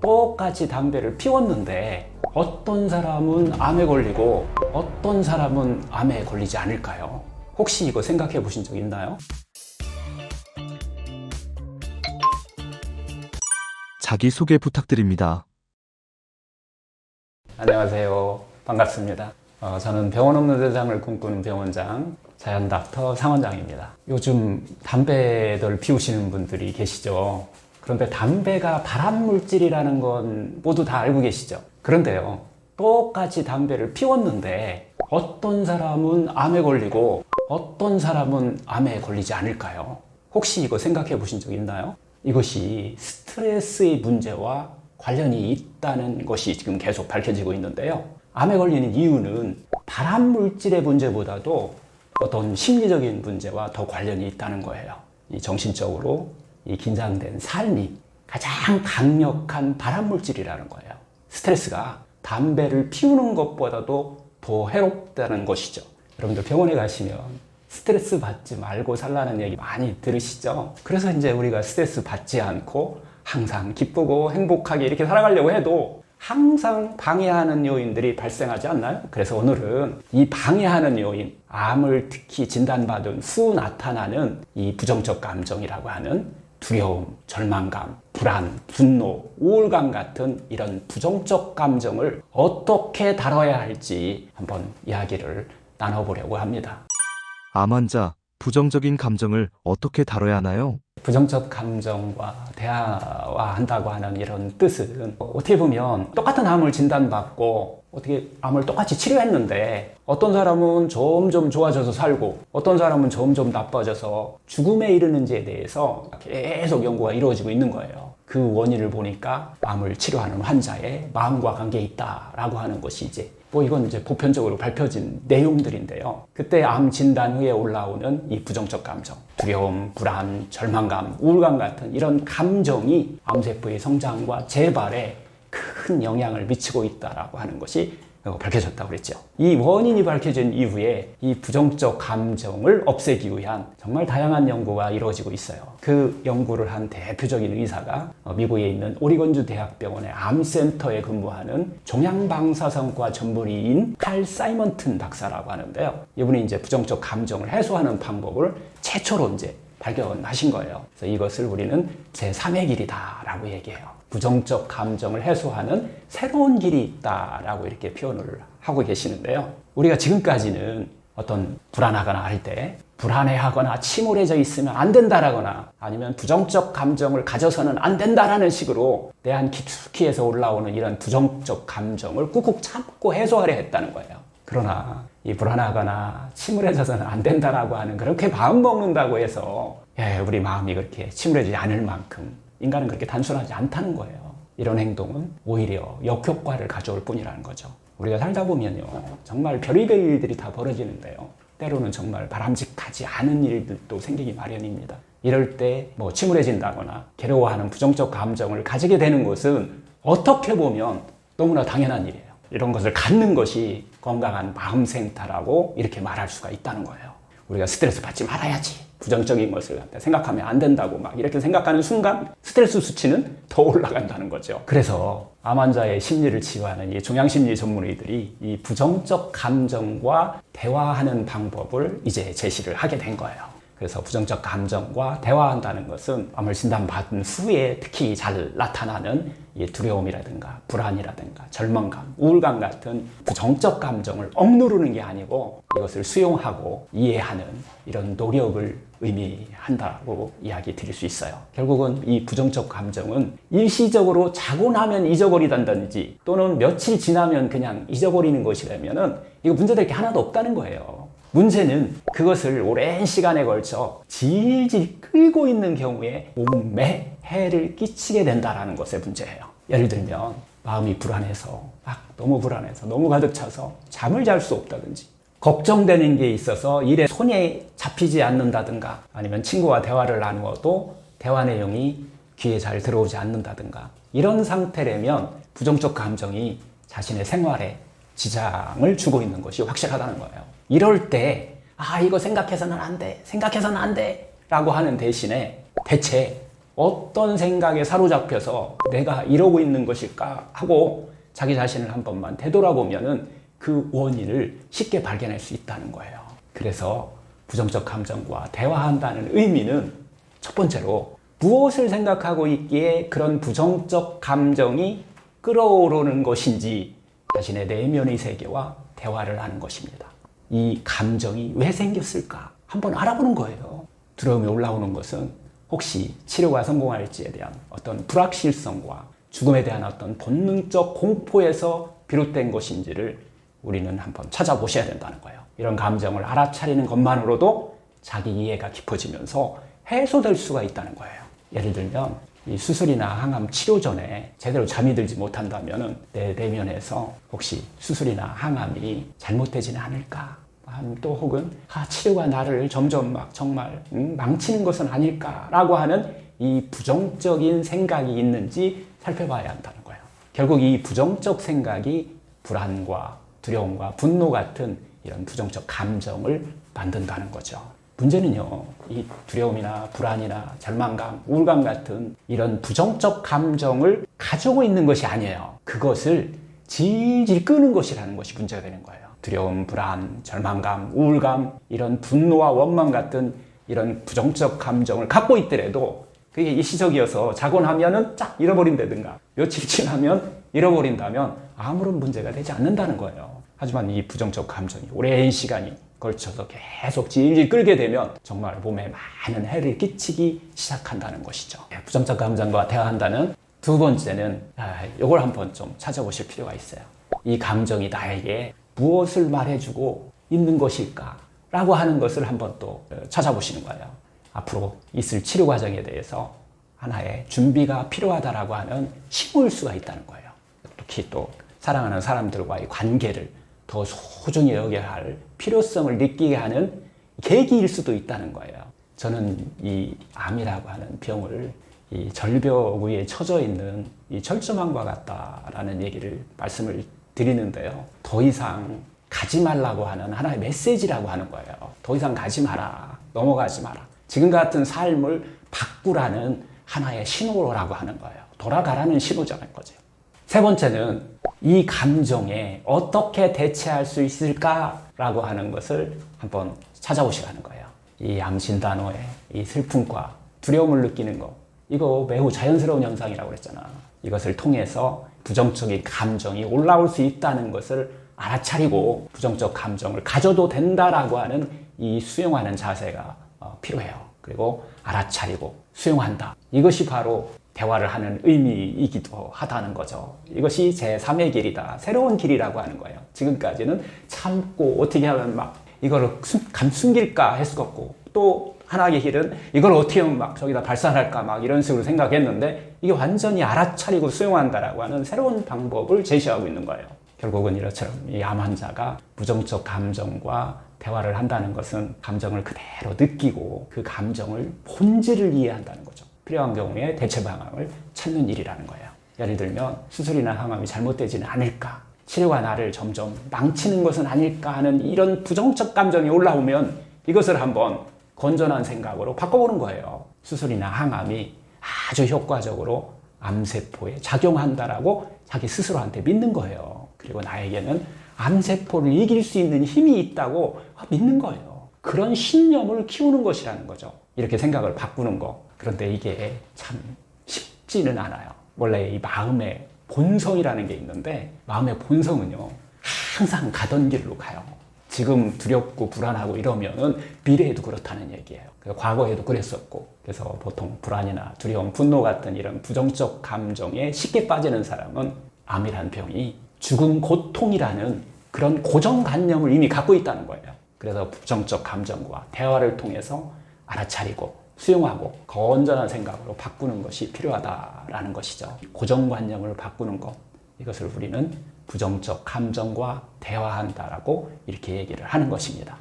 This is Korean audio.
똑같이 담배를 피웠는데 어떤 사람은 암에 걸리고 어떤 사람은 암에 걸리지 않을까요? 혹시 이거 생각해 보신 적 있나요? 자기소개 부탁드립니다. 안녕하세요. 반갑습니다. 저는 병원 없는 세상을 꿈꾸는 병원장 자연닥터 상원장입니다. 요즘 담배들 피우시는 분들이 계시죠. 그런데 담배가 발암물질이라는 건 모두 다 알고 계시죠. 그런데요, 똑같이 담배를 피웠는데 어떤 사람은 암에 걸리고 어떤 사람은 암에 걸리지 않을까요? 혹시 이거 생각해 보신 적 있나요? 이것이 스트레스의 문제와 관련이 있다는 것이 지금 계속 밝혀지고 있는데요. 암에 걸리는 이유는 발암물질의 문제보다도 어떤 심리적인 문제와 더 관련이 있다는 거예요. 이 정신적으로 이 긴장된 삶이 가장 강력한 발암물질이라는 거예요. 스트레스가 담배를 피우는 것보다도 더 해롭다는 것이죠. 여러분들 병원에 가시면 스트레스 받지 말고 살라는 얘기 많이 들으시죠? 그래서 이제 우리가 스트레스 받지 않고 항상 기쁘고 행복하게 이렇게 살아가려고 해도 항상 방해하는 요인들이 발생하지 않나요? 그래서 오늘은 이 방해하는 요인, 암을 특히 진단받은 후 나타나는 이 부정적 감정이라고 하는 두려움, 절망감, 불안, 분노, 우울감 같은 이런 부정적 감정을 어떻게 다뤄야 할지 한번 이야기를 나눠보려고 합니다. 암 환자, 부정적인 감정을 어떻게 다뤄야 하나요? 부정적 감정과 대화한다고 하는 이런 뜻은 어떻게 보면 똑같은 암을 진단받고 어떻게 암을 똑같이 치료했는데 어떤 사람은 점점 좋아져서 살고 어떤 사람은 점점 나빠져서 죽음에 이르는지에 대해서 계속 연구가 이루어지고 있는 거예요. 그 원인을 보니까 암을 치료하는 환자의 마음과 관계에 있다라고 하는 것이 이건 이제 보편적으로 밝혀진 내용들인데요. 그때 암 진단 후에 올라오는 이 부정적 감정, 두려움, 불안, 절망감, 우울감 같은 이런 감정이 암세포의 성장과 재발에 큰 영향을 미치고 있다라고 하는 것이 밝혀졌다고 그랬죠. 이 원인이 밝혀진 이후에 이 부정적 감정을 없애기 위한 정말 다양한 연구가 이루어지고 있어요. 그 연구를 한 대표적인 의사가 미국에 있는 오리건주 대학병원의 암센터에 근무하는 종양방사선과 전문의인 칼 사이먼튼 박사라고 하는데요. 이분이 이제 부정적 감정을 해소하는 방법을 최초로 이제 발견하신 거예요. 그래서 이것을 우리는 제3의 길이다라고 얘기해요. 부정적 감정을 해소하는 새로운 길이 있다라고 이렇게 표현을 하고 계시는데요. 우리가 지금까지는 어떤 불안하거나 할 때 불안해하거나 침울해져 있으면 안 된다라거나 아니면 부정적 감정을 가져서는 안 된다라는 식으로 내 안 깊숙이 해서 올라오는 이런 부정적 감정을 꾹꾹 참고 해소하려 했다는 거예요. 그러나 이 불안하거나 침울해져서는 안 된다라고 하는 그렇게 마음 먹는다고 해서 우리 마음이 그렇게 침울해지지 않을 만큼 인간은 그렇게 단순하지 않다는 거예요. 이런 행동은 오히려 역효과를 가져올 뿐이라는 거죠. 우리가 살다 보면요, 정말 별의별 일들이 다 벌어지는데요. 때로는 정말 바람직하지 않은 일들도 생기기 마련입니다. 이럴 때 침울해진다거나 괴로워하는 부정적 감정을 가지게 되는 것은 어떻게 보면 너무나 당연한 일이에요. 이런 것을 갖는 것이 건강한 마음 생태라고 이렇게 말할 수가 있다는 거예요. 우리가 스트레스 받지 말아야지. 부정적인 것을 생각하면 안 된다고 막 이렇게 생각하는 순간 스트레스 수치는 더 올라간다는 거죠. 그래서 암 환자의 심리를 치유하는 이 종양심리 전문의들이 이 부정적 감정과 대화하는 방법을 이제 제시를 하게 된 거예요. 그래서 부정적 감정과 대화한다는 것은 암을 진단받은 후에 특히 잘 나타나는 이 두려움이라든가 불안이라든가 절망감, 우울감 같은 부정적 감정을 억누르는 게 아니고 이것을 수용하고 이해하는 이런 노력을 의미한다고 이야기 드릴 수 있어요. 결국은 이 부정적 감정은 일시적으로 자고 나면 잊어버리던지 또는 며칠 지나면 그냥 잊어버리는 것이라면은 이거 문제될 게 하나도 없다는 거예요. 문제는 그것을 오랜 시간에 걸쳐 질질 끌고 있는 경우에 몸에 해를 끼치게 된다는 것의 문제예요. 예를 들면 마음이 불안해서 너무 불안해서 너무 가득 차서 잠을 잘 수 없다든지 걱정되는 게 있어서 일에 손에 잡히지 않는다든가 아니면 친구와 대화를 나누어도 대화 내용이 귀에 잘 들어오지 않는다든가 이런 상태라면 부정적 감정이 자신의 생활에 지장을 주고 있는 것이 확실하다는 거예요. 이럴 때 이거 생각해서는 안 돼 라고 하는 대신에 대체 어떤 생각에 사로잡혀서 내가 이러고 있는 것일까 하고 자기 자신을 한 번만 되돌아보면은 그 원인을 쉽게 발견할 수 있다는 거예요. 그래서 부정적 감정과 대화한다는 의미는 첫 번째로 무엇을 생각하고 있기에 그런 부정적 감정이 끌어오르는 것인지 자신의 내면의 세계와 대화를 하는 것입니다. 이 감정이 왜 생겼을까? 한번 알아보는 거예요. 두려움이 올라오는 것은 혹시 치료가 성공할지에 대한 어떤 불확실성과 죽음에 대한 어떤 본능적 공포에서 비롯된 것인지를 우리는 한번 찾아보셔야 된다는 거예요. 이런 감정을 알아차리는 것만으로도 자기 이해가 깊어지면서 해소될 수가 있다는 거예요. 예를 들면 이 수술이나 항암 치료 전에 제대로 잠이 들지 못한다면 내 내면에서 혹시 수술이나 항암이 잘못되지는 않을까? 또 혹은 치료가 나를 점점 막 정말 망치는 것은 아닐까라고 하는 이 부정적인 생각이 있는지 살펴봐야 한다는 거예요. 결국 이 부정적 생각이 불안과 두려움과 분노 같은 이런 부정적 감정을 만든다는 거죠. 문제는요, 이 두려움이나 불안이나 절망감, 우울감 같은 이런 부정적 감정을 가지고 있는 것이 아니에요. 그것을 질질 끄는 것이라는 것이 문제가 되는 거예요. 두려움, 불안, 절망감, 우울감, 이런 분노와 원망 같은 이런 부정적 감정을 갖고 있더라도 그게 일시적이어서 자고 나면은 쫙 잃어버린다든가 며칠 지나면 잃어버린다면 아무런 문제가 되지 않는다는 거예요. 하지만 이 부정적 감정이 오랜 시간이 걸쳐서 계속 질질 끌게 되면 정말 몸에 많은 해를 끼치기 시작한다는 것이죠. 부정적 감정과 대화한다는 두 번째는 이걸 한번 좀 찾아보실 필요가 있어요. 이 감정이 나에게 무엇을 말해주고 있는 것일까? 라고 하는 것을 한번 또 찾아보시는 거예요. 앞으로 있을 치료 과정에 대해서 하나의 준비가 필요하다라고 하는 신호일 수가 있다는 거예요. 특히 또 사랑하는 사람들과의 관계를 더 소중히 여겨야 할 필요성을 느끼게 하는 계기일 수도 있다는 거예요. 저는 이 암이라고 하는 병을 이 절벽 위에 처져 있는 이 철조망과 같다라는 얘기를 말씀을 드리는데요. 더 이상 가지 말라고 하는 하나의 메시지라고 하는 거예요. 더 이상 가지 마라. 넘어가지 마라. 지금 같은 삶을 바꾸라는 하나의 신호라고 하는 거예요. 돌아가라는 신호자는 거죠. 세 번째는 이 감정에 어떻게 대처할 수 있을까라고 하는 것을 한번 찾아보시라는 거예요. 이 암 진단후에 이 슬픔과 두려움을 느끼는 거, 이거 매우 자연스러운 현상이라고 그랬잖아. 이것을 통해서 부정적인 감정이 올라올 수 있다는 것을 알아차리고 부정적 감정을 가져도 된다라고 하는 이 수용하는 자세가 필요해요. 그리고 알아차리고 수용한다. 이것이 바로 대화를 하는 의미이기도 하다는 거죠. 이것이 제3의 길이다. 새로운 길이라고 하는 거예요. 지금까지는 참고 어떻게 하면 막 이거를 숨길까 했었고, 또 하나의 길은 이걸 어떻게 하면 막 저기다 발산할까 막 이런 식으로 생각했는데, 이게 완전히 알아차리고 수용한다라고 하는 새로운 방법을 제시하고 있는 거예요. 결국은 이렇처럼 이 암 환자가 부정적 감정과 대화를 한다는 것은 감정을 그대로 느끼고 그 감정을 본질을 이해한다는 거죠. 필요한 경우에 대체 방향을 찾는 일이라는 거예요. 예를 들면 수술이나 항암이 잘못되지는 않을까, 치료가 나를 점점 망치는 것은 아닐까 하는 이런 부정적 감정이 올라오면 이것을 한번 건전한 생각으로 바꿔보는 거예요. 수술이나 항암이 아주 효과적으로 암세포에 작용한다라고 자기 스스로한테 믿는 거예요. 그리고 나에게는 암세포를 이길 수 있는 힘이 있다고 믿는 거예요. 그런 신념을 키우는 것이라는 거죠. 이렇게 생각을 바꾸는 거. 그런데 이게 참 쉽지는 않아요. 원래 이 마음의 본성이라는 게 있는데, 마음의 본성은요, 항상 가던 길로 가요. 지금 두렵고 불안하고 이러면은 미래에도 그렇다는 얘기예요. 과거에도 그랬었고. 그래서 보통 불안이나 두려움, 분노 같은 이런 부정적 감정에 쉽게 빠지는 사람은 암이라는 병이 죽음 고통이라는 그런 고정관념을 이미 갖고 있다는 거예요. 그래서 부정적 감정과 대화를 통해서 알아차리고 수용하고 건전한 생각으로 바꾸는 것이 필요하다라는 것이죠. 고정관념을 바꾸는 것, 이것을 우리는 부정적 감정과 대화한다라고 이렇게 얘기를 하는 것입니다.